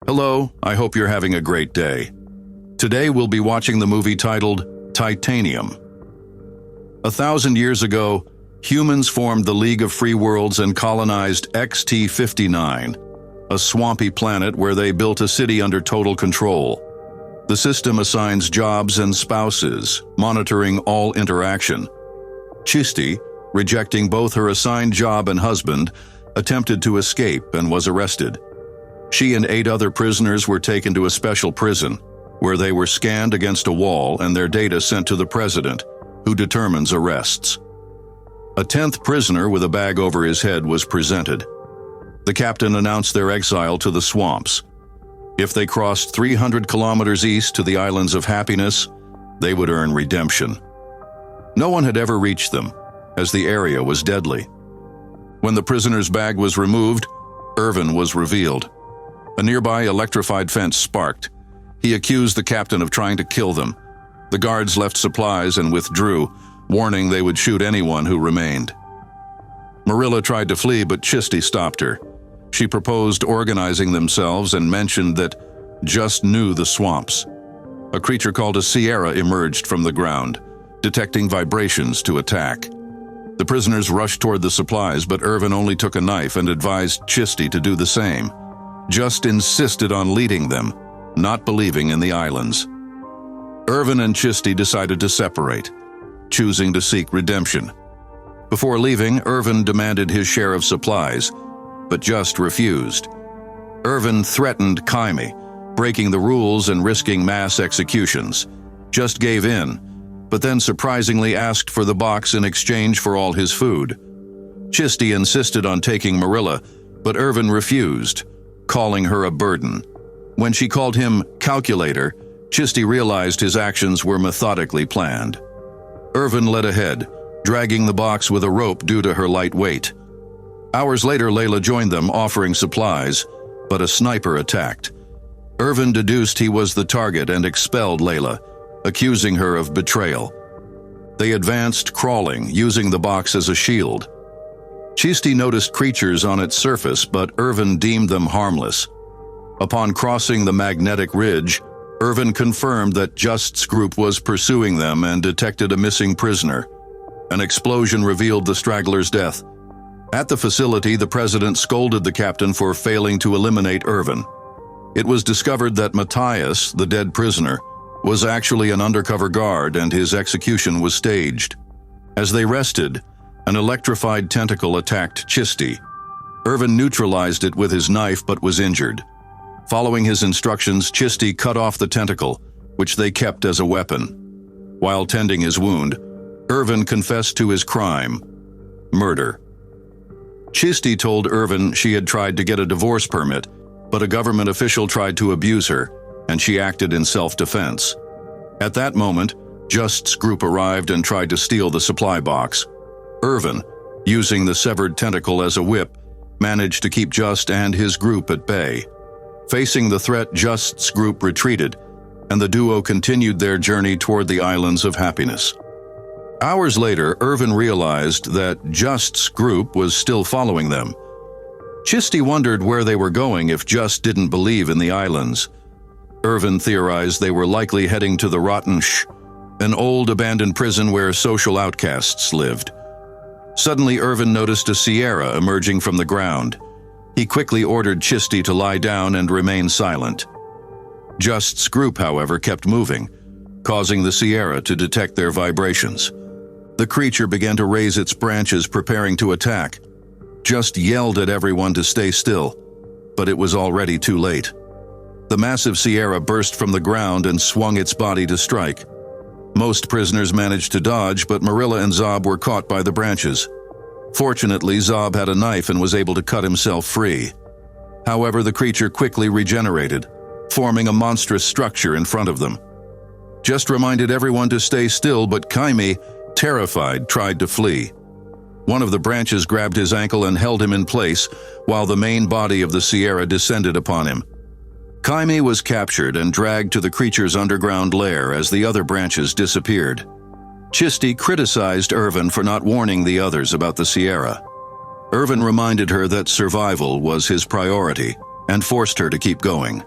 Hello, I hope you're having a great day. Today we'll be watching the movie titled Titanium. 1,000 years ago, humans formed the League of Free Worlds and colonized XT-59, a swampy planet where they built a city under total control. The system assigns jobs and spouses, monitoring all interaction. Chisti, rejecting both her assigned job and husband, attempted to escape and was arrested. She and 8 other prisoners were taken to a special prison, where they were scanned against a wall and their data sent to the president, who determines arrests. A 10th prisoner with a bag over his head was presented. The captain announced their exile to the swamps. If they crossed 300 kilometers east to the Islands of Happiness, they would earn redemption. No one had ever reached them, as the area was deadly. When the prisoner's bag was removed, Irvin was revealed. A nearby electrified fence sparked. He accused the captain of trying to kill them. The guards left supplies and withdrew, warning they would shoot anyone who remained. Marilla tried to flee, but Chisti stopped her. She proposed organizing themselves and mentioned that just knew the swamps. A creature called a Sierra emerged from the ground, detecting vibrations to attack. The prisoners rushed toward the supplies, but Irvin only took a knife and advised Chisti to do the same. Just insisted on leading them, not believing in the islands. Irvin and Chisti decided to separate, choosing to seek redemption. Before leaving, Irvin demanded his share of supplies, but Just refused. Irvin threatened Kaimi, breaking the rules and risking mass executions. Just gave in, but then surprisingly asked for the box in exchange for all his food. Chisti insisted on taking Marilla, but Irvin refused, calling her a burden. When she called him calculator, Chisti realized his actions were methodically planned. Irvin led ahead, dragging the box with a rope due to her light weight. Hours later, Layla joined them, offering supplies, but a sniper attacked. Irvin deduced he was the target and expelled Layla, accusing her of betrayal. They advanced, crawling, using the box as a shield. Chisti noticed creatures on its surface, but Irvin deemed them harmless. Upon crossing the magnetic ridge, Irvin confirmed that Just's group was pursuing them and detected a missing prisoner. An explosion revealed the straggler's death. At the facility, the president scolded the captain for failing to eliminate Irvin. It was discovered that Matthias, the dead prisoner, was actually an undercover guard and his execution was staged. As they rested, an electrified tentacle attacked Chisti. Irvin neutralized it with his knife but was injured. Following his instructions, Chisti cut off the tentacle, which they kept as a weapon. While tending his wound, Irvin confessed to his crime: murder. Chisti told Irvin she had tried to get a divorce permit, but a government official tried to abuse her, and she acted in self-defense. At that moment, Just's group arrived and tried to steal the supply box. Irvin, using the severed tentacle as a whip, managed to keep Just and his group at bay. Facing the threat, Just's group retreated, and the duo continued their journey toward the Islands of Happiness. Hours later, Irvin realized that Just's group was still following them. Chisti wondered where they were going if Just didn't believe in the islands. Irvin theorized they were likely heading to the Rotten Sh, an old abandoned prison where social outcasts lived. Suddenly, Irvin noticed a Sierra emerging from the ground. He quickly ordered Chisti to lie down and remain silent. Just's group, however, kept moving, causing the Sierra to detect their vibrations. The creature began to raise its branches, preparing to attack. Just yelled at everyone to stay still, but it was already too late. The massive Sierra burst from the ground and swung its body to strike. Most prisoners managed to dodge, but Marilla and Zob were caught by the branches. Fortunately, Zob had a knife and was able to cut himself free. However, the creature quickly regenerated, forming a monstrous structure in front of them. Just reminded everyone to stay still, but Kaimi, terrified, tried to flee. One of the branches grabbed his ankle and held him in place, while the main body of the Sierra descended upon him. Kaimi was captured and dragged to the creature's underground lair as the other branches disappeared. Chisti criticized Irvin for not warning the others about the Sierra. Irvin reminded her that survival was his priority, and forced her to keep going.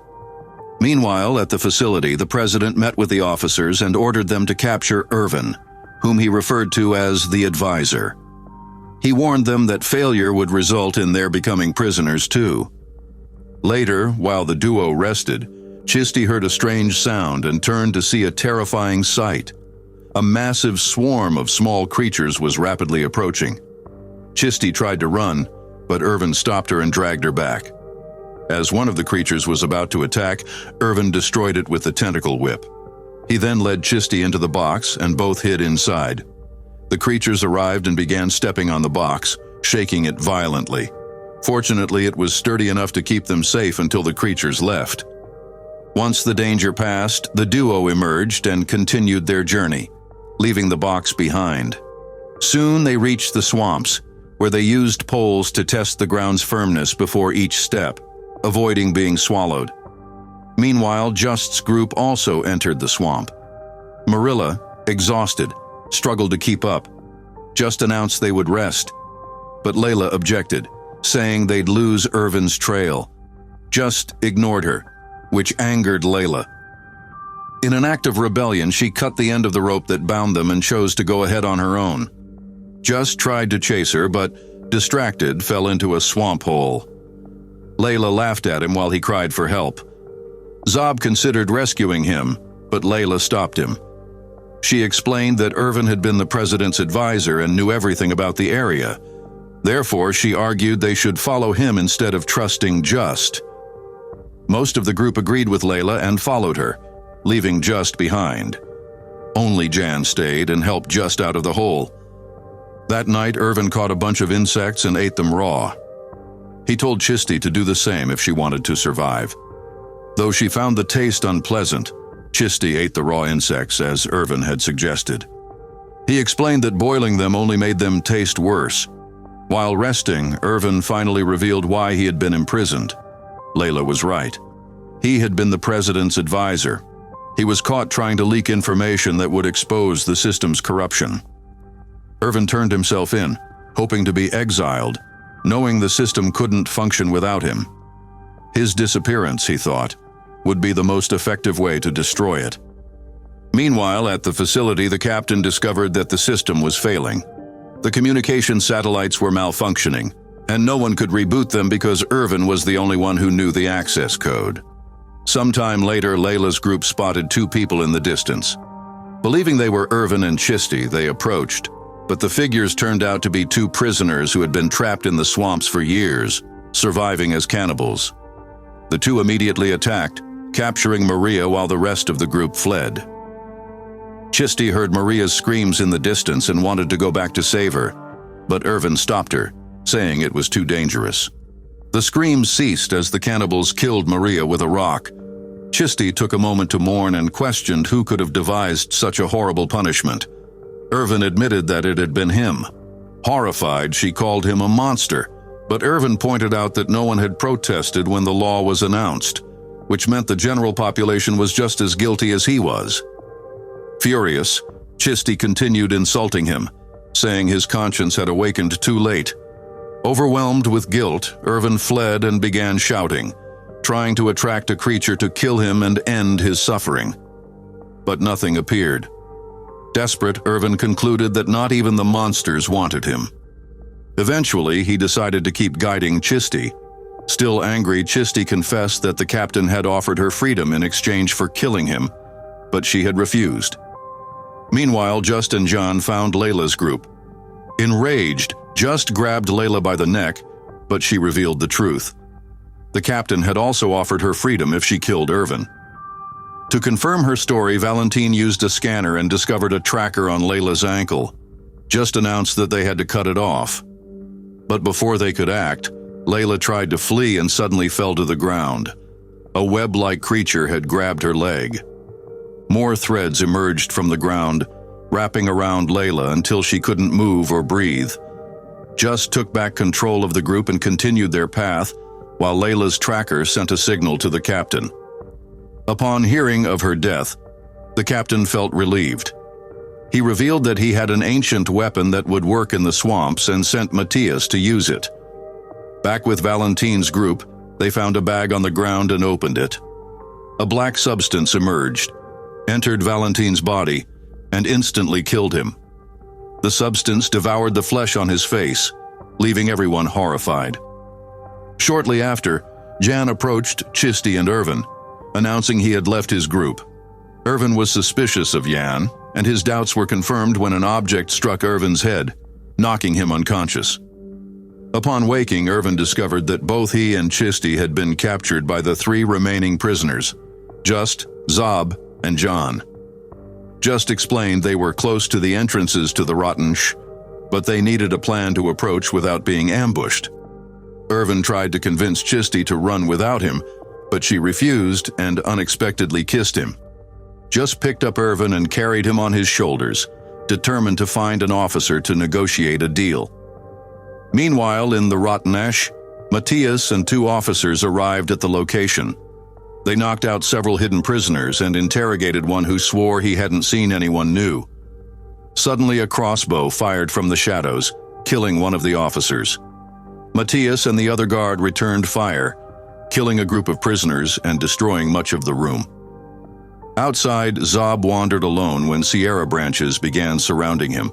Meanwhile, at the facility, the president met with the officers and ordered them to capture Irvin, whom he referred to as the advisor. He warned them that failure would result in their becoming prisoners too. Later, while the duo rested, Chisti heard a strange sound and turned to see a terrifying sight. A massive swarm of small creatures was rapidly approaching. Chisti tried to run, but Irvin stopped her and dragged her back. As one of the creatures was about to attack, Irvin destroyed it with the tentacle whip. He then led Chisti into the box and both hid inside. The creatures arrived and began stepping on the box, shaking it violently. Fortunately, it was sturdy enough to keep them safe until the creatures left. Once the danger passed, the duo emerged and continued their journey, leaving the box behind. Soon they reached the swamps, where they used poles to test the ground's firmness before each step, avoiding being swallowed. Meanwhile, Just's group also entered the swamp. Marilla, exhausted, struggled to keep up. Just announced they would rest, but Layla objected, saying they'd lose Irvin's trail. Just ignored her, which angered Layla. In an act of rebellion, she cut the end of the rope that bound them and chose to go ahead on her own. Just tried to chase her, but, distracted, fell into a swamp hole. Layla laughed at him while he cried for help. Zob considered rescuing him, but Layla stopped him. She explained that Irvin had been the president's advisor and knew everything about the area. Therefore, she argued they should follow him instead of trusting Just. Most of the group agreed with Layla and followed her, leaving Just behind. Only Jan stayed and helped Just out of the hole. That night, Irvin caught a bunch of insects and ate them raw. He told Chisti to do the same if she wanted to survive. Though she found the taste unpleasant, Chisti ate the raw insects as Irvin had suggested. He explained that boiling them only made them taste worse. While resting, Irvin finally revealed why he had been imprisoned. Layla was right. He had been the president's advisor. He was caught trying to leak information that would expose the system's corruption. Irvin turned himself in, hoping to be exiled, knowing the system couldn't function without him. His disappearance, he thought, would be the most effective way to destroy it. Meanwhile, at the facility, the captain discovered that the system was failing. The communication satellites were malfunctioning, and no one could reboot them because Irvin was the only one who knew the access code. Sometime later, Layla's group spotted two people in the distance. Believing they were Irvin and Chisti, they approached, but the figures turned out to be two prisoners who had been trapped in the swamps for years, surviving as cannibals. The two immediately attacked, capturing Maria while the rest of the group fled. Chisti heard Maria's screams in the distance and wanted to go back to save her, but Irvin stopped her, saying it was too dangerous. The screams ceased as the cannibals killed Maria with a rock. Chisti took a moment to mourn and questioned who could have devised such a horrible punishment. Irvin admitted that it had been him. Horrified, she called him a monster, but Irvin pointed out that no one had protested when the law was announced, which meant the general population was just as guilty as he was. Furious, Chisti continued insulting him, saying his conscience had awakened too late. Overwhelmed with guilt, Irvin fled and began shouting, trying to attract a creature to kill him and end his suffering. But nothing appeared. Desperate, Irvin concluded that not even the monsters wanted him. Eventually, he decided to keep guiding Chisti. Still angry, Chisti confessed that the captain had offered her freedom in exchange for killing him, but she had refused. Meanwhile, Just and John found Layla's group. Enraged, Just grabbed Layla by the neck, but she revealed the truth. The captain had also offered her freedom if she killed Irvin. To confirm her story, Valentine used a scanner and discovered a tracker on Layla's ankle. Just announced that they had to cut it off. But before they could act, Layla tried to flee and suddenly fell to the ground. A web-like creature had grabbed her leg. More threads emerged from the ground, wrapping around Layla until she couldn't move or breathe. Just took back control of the group and continued their path, while Layla's tracker sent a signal to the captain. Upon hearing of her death, the captain felt relieved. He revealed that he had an ancient weapon that would work in the swamps and sent Matthias to use it. Back with Valentine's group, They found a bag on the ground and opened it. A black substance emerged, entered Valentine's body, and instantly killed him. The substance devoured the flesh on his face, leaving everyone horrified. Shortly after, Jan approached Chisti and Irvin, announcing he had left his group. Irvin was suspicious of Jan, and his doubts were confirmed when an object struck Irvin's head, knocking him unconscious. Upon waking, Irvin discovered that both he and Chisti had been captured by the 3 remaining prisoners, Just, Zob, and John. Just explained they were close to the entrances to the rotten but they needed a plan to approach without being ambushed. Irvin tried to convince Chisti to run without him, but she refused and unexpectedly kissed him. Just picked up Irvin and carried him on his shoulders, determined to find an officer to negotiate a deal. Meanwhile, in the rotten ash, Matthias and 2 officers arrived at the location. They knocked out several hidden prisoners and interrogated one who swore he hadn't seen anyone new. Suddenly, a crossbow fired from the shadows, killing one of the officers. Matthias and the other guard returned fire, killing a group of prisoners and destroying much of the room. Outside, Zob wandered alone when Sierra branches began surrounding him.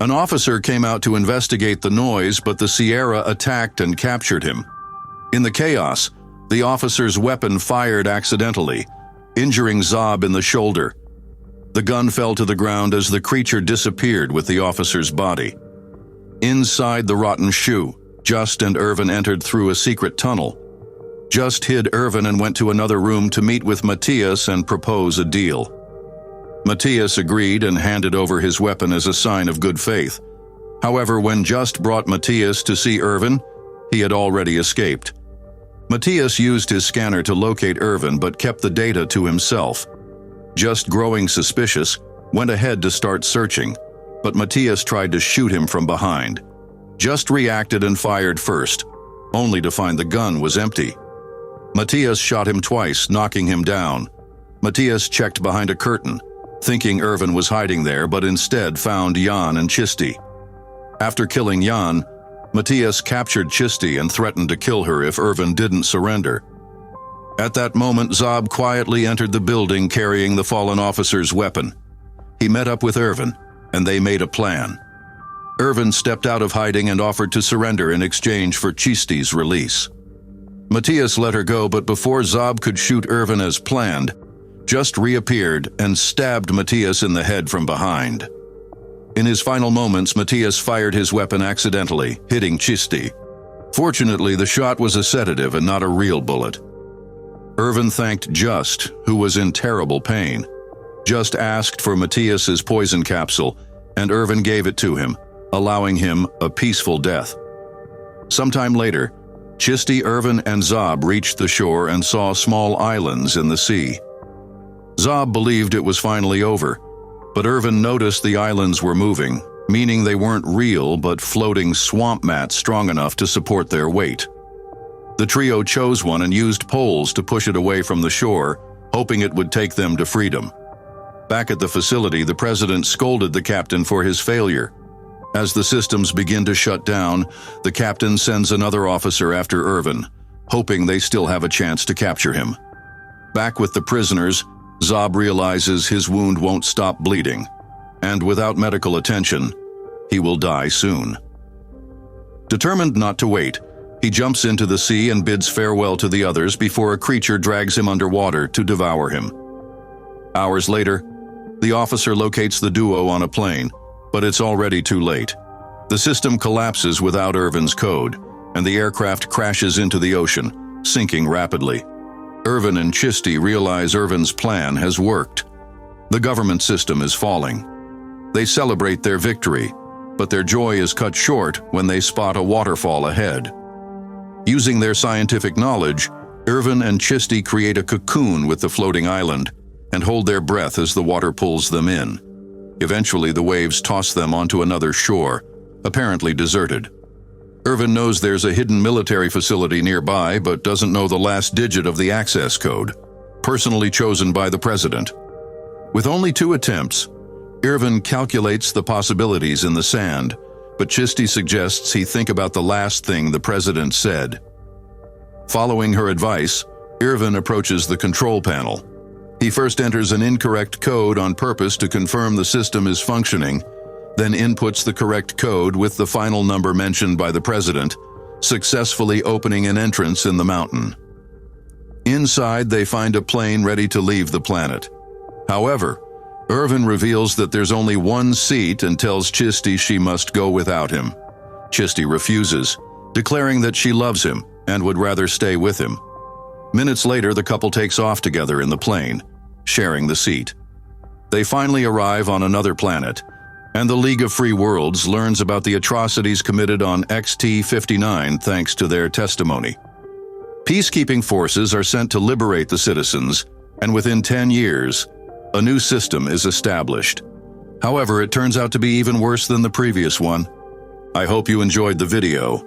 An officer came out to investigate the noise, but the Sierra attacked and captured him. In the chaos, the officer's weapon fired accidentally, injuring Zob in the shoulder. The gun fell to the ground as the creature disappeared with the officer's body. Inside the rotten shoe, Just and Irvin entered through a secret tunnel. Just hid Irvin and went to another room to meet with Matthias and propose a deal. Matthias agreed and handed over his weapon as a sign of good faith. However, when Just brought Matthias to see Irvin, he had already escaped. Matthias used his scanner to locate Irvin but kept the data to himself. Just, growing suspicious, went ahead to start searching, but Matthias tried to shoot him from behind. Just reacted and fired first, only to find the gun was empty. Matthias shot him twice, knocking him down. Matthias checked behind a curtain, thinking Irvin was hiding there, but instead found Jan and Chisti. After killing Jan, Matthias captured Chisti and threatened to kill her if Irvin didn't surrender. At that moment, Zob quietly entered the building carrying the fallen officer's weapon. He met up with Irvin, and they made a plan. Irvin stepped out of hiding and offered to surrender in exchange for Chisti's release. Matthias let her go, but before Zob could shoot Irvin as planned, Just reappeared and stabbed Matthias in the head from behind. In his final moments, Matthias fired his weapon accidentally, hitting Chisti. Fortunately, the shot was a sedative and not a real bullet. Irvin thanked Just, who was in terrible pain. Just asked for Matthias's poison capsule, and Irvin gave it to him, allowing him a peaceful death. Sometime later, Chisti, Irvin, and Zob reached the shore and saw small islands in the sea. Zob believed it was finally over, but Irvin noticed the islands were moving, meaning they weren't real but floating swamp mats strong enough to support their weight. The trio chose one and used poles to push it away from the shore, hoping it would take them to freedom. Back at the facility, the president scolded the captain for his failure. As the systems begin to shut down, the captain sends another officer after Irvin, hoping they still have a chance to capture him. Back with the prisoners, Zob realizes his wound won't stop bleeding, and without medical attention, he will die soon. Determined not to wait, he jumps into the sea and bids farewell to the others before a creature drags him underwater to devour him. Hours later, the officer locates the duo on a plane, but it's already too late. The system collapses without Irvin's code, and the aircraft crashes into the ocean, sinking rapidly. Irvin and Chisti realize Irvin's plan has worked. The government system is falling. They celebrate their victory, but their joy is cut short when they spot a waterfall ahead. Using their scientific knowledge, Irvin and Chisti create a cocoon with the floating island and hold their breath as the water pulls them in. Eventually, the waves toss them onto another shore, apparently deserted. Irvin knows there's a hidden military facility nearby, but doesn't know the last digit of the access code, personally chosen by the president. With only 2 attempts, Irvin calculates the possibilities in the sand, but Chisti suggests he think about the last thing the president said. Following her advice, Irvin approaches the control panel. He first enters an incorrect code on purpose to confirm the system is functioning, then inputs the correct code with the final number mentioned by the president, successfully opening an entrance in the mountain. Inside, they find a plane ready to leave the planet. However, Irvin reveals that there's only one seat and tells Chisti she must go without him. Chisti refuses, declaring that she loves him and would rather stay with him. Minutes later, the couple takes off together in the plane, sharing the seat. They finally arrive on another planet, and the League of Free Worlds learns about the atrocities committed on XT-59 thanks to their testimony. Peacekeeping forces are sent to liberate the citizens, and within 10 years, a new system is established. However, it turns out to be even worse than the previous one. I hope you enjoyed the video.